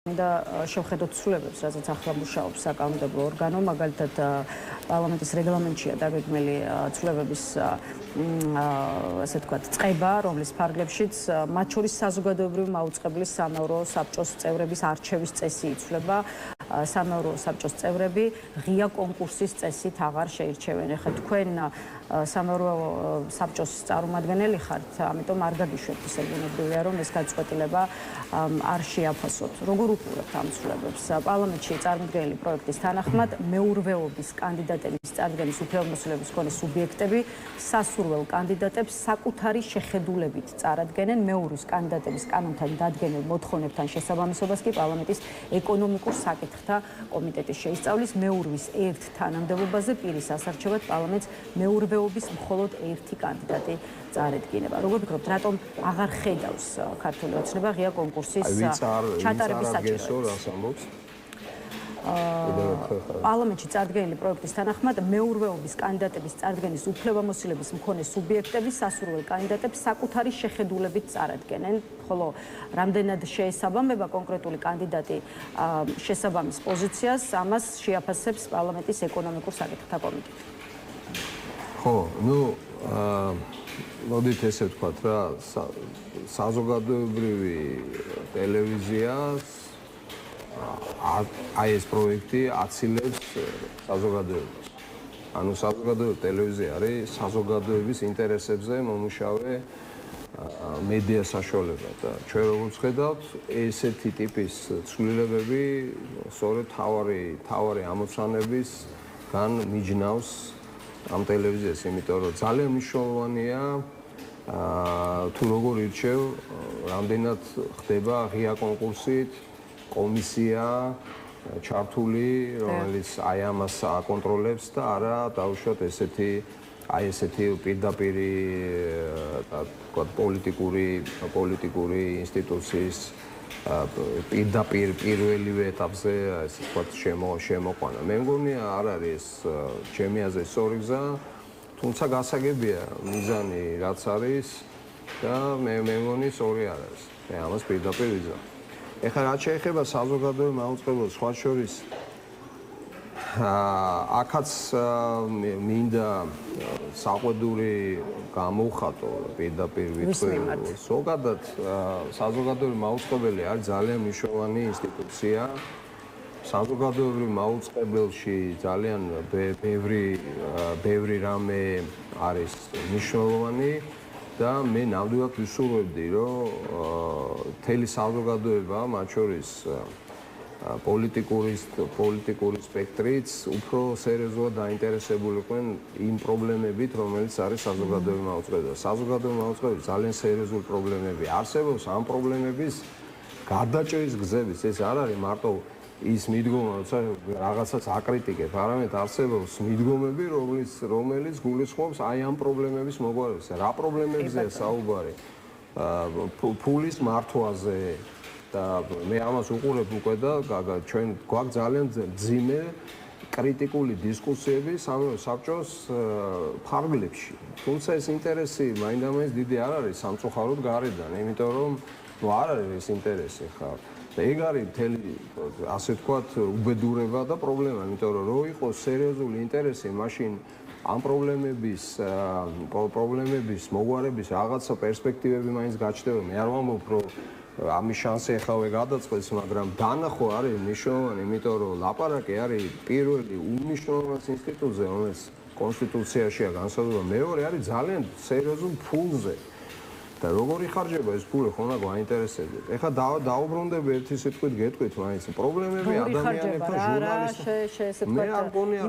და შევხედოთ ცვლილებებს, რასაც ახლა მუშაობს საკანონმდებლო ორგანო, მაგალითად პარლამენტის რეგლამენტშია დაგეგმილი ცვლილებების ასე ვთქვათ, წყება, რომლის ფარგლებშიც მათ შორის საზოგადოებრივი მაუწყებლის სამეურვეო საბჭოს წევრების არჩევის წესი იცვლება. სამეურვეო საბჭოს წევრები ღია კონკურსის წესით აღარ შეირჩევენ. ეხლა თქვენ სამეურვეო საბჭოს წარმომადგენელი ხართ, ამიტომ არ გაგიშვებთ ისე ბუნებრივია, რომ ეს გაწყვეტილება არ შეაფასოთ. როგორ უყურებთ ამ ცვლილებებს? პარლამენტში წარმოქმნილი პროექტის თანახმად მეურვეობის კანდიდატების წარდგენის უფლებამოსილების მქონე სუბიექტები სასურველ კანდიდატებს საკუთარი შეხედულებით წარადგენენ. მეურვის კანდიდატების კანონთან დადგენილ მოთხოვნებთან შესაბამისობას კი პარლამენტის ეკონომიკურ საკითხთა კომიტეტი შეისწავლის. მეურვის ერთ თანამდებობაზე პირის ასარჩევად პარლამენტს მეურვეობის მხოლოდ ერთი კანდიდატი წარედგინება. როგორ ფიქრობთ, რატომ აღარ ხედავს ქართული ოცნება ღია კონკურსის ჩატარების საჭიროებას? პარლამენტში წარდგენილი პროექტის თანახმად მეურვეობის კანდიდატების წარდგენის უფლებამოსილების მქონე სუბიექტები სასურველ კანდიდატებს საკუთარი შეხედულებით წარადგენენ, ხოლო რამდენად შეესაბამება კონკრეტული კანდიდატი შესაბამის პოზიციას, ამას შეაფასებს პარლამენტის ეკონომიკურ საკითხთა კომიტეტი. ხო, მოდით ესე ვთქვათ რა, საზოგადოებრივი ტელევიზიას აი ეს პროექტი აცილებს საზოგადოებას. ანუ საზოგადოებრივი ტელევიზია არის საზოგადოების ინტერესებზე მომუშავე მედია საშუალება და ჩვენ როგორც ხედავთ, ესეთი ტიპის ცვლილებები სწორედ თავარი ამოცანებისგან მიჯნავს ამ ტელევიზიას, იმიტომ რომ ძალიან მნიშვნელოვანია თუ როგორ ირჩევ, რამდენად ხდება ღია კონკურსით კომისია ჩართული, რომელიც აი ამას აკონტროლებს და არა დაუშვათ ესეთი პირდაპირი პოლიტიკური ინსტიტუციის პირდაპირ პირველივე ეტაპზე ასე ვთქვათ შემოყვანა. მე მგონი არ არის ჩემი აზრით სწორი გზა, თუმცა გასაგებია მიზანი რაც არის და მე მგონი სწორი არ არის. მე ამას პირდაპირ ვიზამ. ეხლა რაც შეეხება საზოგადოებრივ მაუწყებლობას, სხვა შორის აქაც მინდა საყვედური გამოვხატო პირდაპირ ვიტყვი. ზოგადად საზოგადოებრივი მაუწყებელი არის ძალიან მნიშვნელოვანი ინსტიტუცია. საზოგადოებრივ მაუწყებელში ძალიან ბევრი რამე არის მნიშვნელოვანი და მე ნამდვილად ვისურვებდი, რომ მთელი საზოგადოება, მათ შორის პოლიტიკური სპექტრიც უფრო სერიოზულად დაინტერესებულიყვნენ იმ პრობლემებით, რომელიც არის საზოგადოებრივი მაუწყებლობა. საზოგადოებრივი მაუწყებლობის ძალიან სერიოზული პრობლემები არსებობს, ამ პრობლემების გადაჭრის გზების ეს არ არის მარტო ის მიდგომა, როცა რაღაცას აკრიტიკებ, არამედ არსებობს მიდგომები, რომელიც გულისხმობს აი ამ პრობლემების მოგვარებას. რა პრობლემებზეა საუბარი? ფულის მართვაზე და მე ამას უყურებ უკვე და ჩვენ გვაქვს ძალიან ძიმე კრიტიკული დისკუსიები სამეურვეო საბჭოს ფარგლებში. თუმცა ეს ინტერესი მაინდა-მაინც დიდი არ არის სამწუხაროდ გარედან, იმიტომ რომ არ არის ეს ინტერესი ხარ. და ეგ არის მთელი ასე ვთქვათ უბედურება და პრობლემა, იმიტომ რომ იყოს სერიოზული ინტერესი, მაშინ ამ პრობლემების მოგვარების რაღაცა პერსპექტივები მაინც გაჩნდება. მე არ ვამბობ, რომ ამის შანსი ახლა გადაწყვეტს, მაგრამ დანახვა არის მნიშვნელოვანი, იმიტომ რომ ლაპარაკი არის პირველი უმნიშვნელოვანეს ინსტიტუტზე, რომელიც კონსტიტუციაშია განსაზღვრება. მეორე არის ძალიან სერიოზულ ფულზე. და როგორ იხარჯება ეს ფული, ხო უნდა გვაინტერესებდეს. ეხლა დაუბრუნდები ერთი სიტყვით გეტყვით, მაინც პრობლემები ადამიანებთან ჟურნალისტებთან. მე არ მგონია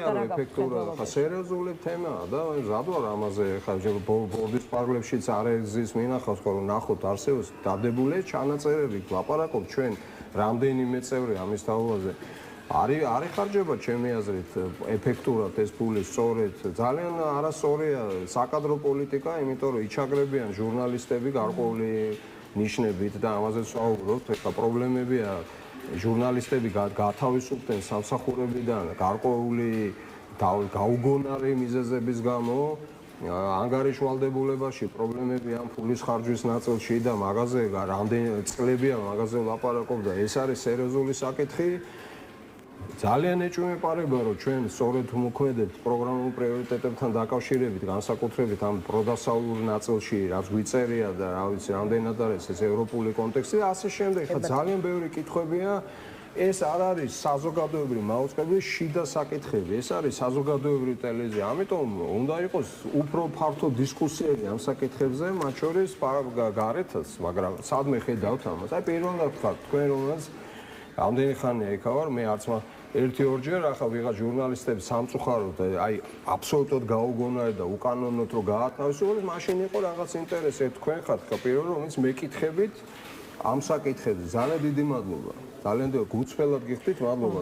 რომ ეფექტურა, ხა სერიოზული თემაა და ზად ვარ ამაზე, ხა ბორდის პარლამენტშიც არ ეგზის მინახავს, რომ ნახოთ არსებობს დადებული ჩანაწერები, ლაპარაკობ ჩვენ რამდენიმე წევრი ამის თაობაზე. არ იხარჯება ჩემი აზრით ეფექტურად ეს ფული, სწორედ ძალიან არასწორია საკადრო პოლიტიკა, იმიტომ რომ იჩაგრებიან ჟურნალისტები გარკვეული ნიშნებით და ამაზე ვსაუბრობთ. ეხლა პრობლემებია ჟურნალისტები გათავისუფლდნენ სამსახურებიდან გარკვეული გაუგონარი მიზეზების გამო ანგარიშ ვალდებულებაში, პრობლემები ამ ფულის ხარჯვის ნაწილში და მაღაზე რამდენი წლებია მაღაზე ვლაპარაკობ და ეს არის სერიოზული საკითხი. ძალიან ეჭვმეპარება, რომ ჩვენ სწორედ მოქმედებთ პროგრამულ პრიორიტეტებთან დაკავშირებით, განსაკუთრებით ამ პროდასავლურ ნაწილში, რაც გვიწერია და რა ვიცი, რამდენად არის ეს ევროპული კონტექსტი და ასე შემდეგ. ხა ძალიან ბევრი კითხვებია. ეს არ არის საზოგადოებრივი მაუწყებლის შიდა საკითხები, ეს არის საზოგადოებრივი ტელევიზია. ამიტომ უნდა იყოს უფრო ფართო დისკუსიები ამ საკითხებზე, მათ შორის გარეთაც, მაგრამ სადმე ხედავთ ამას. აი პირველად ვთქვათ, თქვენ რომელსაც რამდენი ხანია იქ ვარ, მე არც ერთი-ორჯერ ახლა ვიღაც ჟურნალისტები სამწუხაროდ აი აბსოლუტურად გაუგონარი და უკანონოდ რო გაათავისუფლეს, მაშინ იყო რაღაც ინტერესი. თქვენ ხართ პირველ რომელიც მეკითხებით ამ საკითხებზე. ძალიან დიდი მადლობა. ძალიან გუწფელად გიხდით, მადლობა.